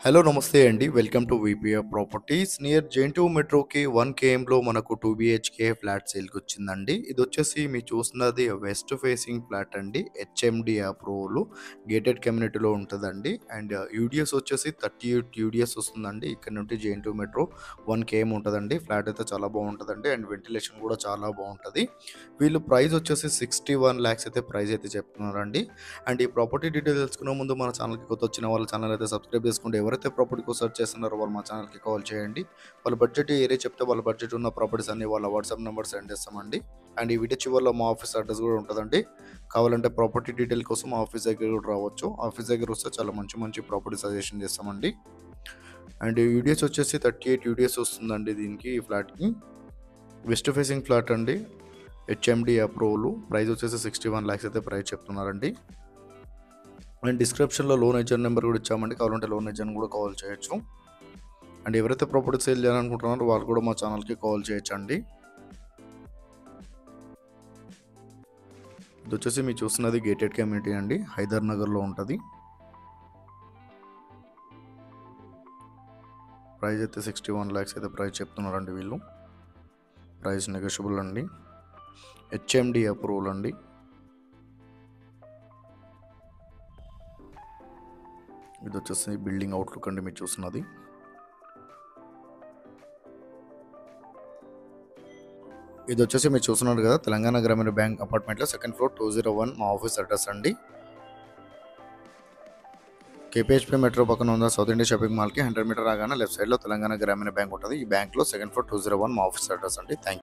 Hello నమస్తే అండి. Welcome to VPF properties near JNTU మెట్రోకి 1 కేఎంలో మనకు 2 బీహెచ్‌కే ఫ్లాట్ సేల్‌కొచ్చిందండి. ఇదొచ్చేసి మీరు చూస్తున్నది వెస్ట్ ఫేసింగ్ ఫ్లాట్ అండి. హెచ్ఎండీ అప్రూవల్ గేటెడ్ కమ్యూనిటీలో ఉంటదండి. అండ్ యూడిఎస్ వచ్చేసి 38 యూడిఎస్ వస్తుందండి. ఇక్కడ నుండి జెన్‌టీయూ మెట్రో 1 కేఎం ఉంటదండి. ఫ్లాట్ అయితే చాలా బాగుంటదండి. అండ్ వెంటిలేషన్ కూడా చాలా బాగుంటది. వీళ్ళు ప్రైస్ వచ్చేసి 61 లాక్స్ అయితే ప్రైస్ అయితే చెప్తున్నారండి. అండ్ ఈ ప్రాపర్టీ డీటెయిల్స్ తెలుసుకునే ముందు మన ఛానల్‌కి కొత్త వచ్చిన వాళ్ళ ఛానల్ అయితే సబ్స్క్రైబ్ చేసుకోండి. ఎవరైతే ప్రాపర్టీ కోసం సెర్చ్ చేస్తున్నారో వాళ్ళు మా ఛానల్‌కి కాల్ చేయండి. వాళ్ళ బడ్జెట్ ఏరియా చెప్తే వాళ్ళ బడ్జెట్ ఉన్న ప్రాపర్టీస్ అన్ని వాళ్ళ వాట్సాప్ నెంబర్ సెండ్ చేస్తామండి. అండ్ ఈ వీడియో చివరిలో మా ఆఫీస్ అడ్రస్ కూడా ఉంటదండి. కావాలంటే ప్రాపర్టీ డీటెయిల్ కోసం మా ఆఫీస్ దగ్గర కూడా రావచ్చు. ఆఫీస్ దగ్గర వస్తే చాలా మంచి మంచి ప్రాపర్టీ సజెషన్ చేస్తామండి. అండ్ యూడిఎస్ వచ్చేసి 38 యూడిఎస్ వస్తుందండి దీనికి ఈ ఫ్లాట్‌కి. వెస్ట్ ఫేసింగ్ ఫ్లాట్ అండి. హెచ్ఎండీ అప్రూవల్ ప్రైస్ వచ్చేసి 61 లాక్స్ అయితే ప్రైస్ చెప్తున్నారండి. అండ్ డిస్క్రిప్షన్లో లోన్ ఏజెంట్ నెంబర్ కూడా ఇచ్చామండి. కావాలంటే లోన్ ఏజెంట్ కూడా కాల్ చేయొచ్చు. అండ్ ఎవరైతే ప్రాపర్టీ సేల్ చేయాలనుకుంటున్నారో వాళ్ళు కూడా మా ఛానల్‌కి కాల్ చేయొచ్చండి. ఇది వచ్చేసి మీరు చూస్తున్నది గేటెడ్ కమ్యూనిటీ అండి. హైదర్ నగర్లో ఉంటుంది. ప్రైస్ అయితే 61 లాక్స్ అయితే ప్రైస్ చెప్తున్నారండి వీళ్ళు. ప్రైస్ నెగోషియబుల్ అండి. హెచ్ఎండీ అప్రూవల్ అండి. ఇది వచ్చేసి బిల్డింగ్ అవుట్లుక్ అండి మీరు చూస్తున్నది. ఇది వచ్చేసి మీరు చూస్తున్నారు కదా తెలంగాణ గ్రామీణ బ్యాంక్ అపార్ట్మెంట్లో సెకండ్ ఫ్లోర్ 201 మా ఆఫీస్ అడ్రస్ అండి. కేపీహెచ్పీ మెట్రో పక్కన ఉన్న సౌత్ ఇండియా షాపింగ్ మాల్కి 100 మీటర్ రాగానే లెఫ్ట్ సైడ్లో తెలంగాణ గ్రామీణ బ్యాంక్ ఉంటుంది. ఈ బ్యాంక్లో సెకండ్ ఫ్లోర్ 201 మా ఆఫీస్ అడ్రస్ అండి. Thank you.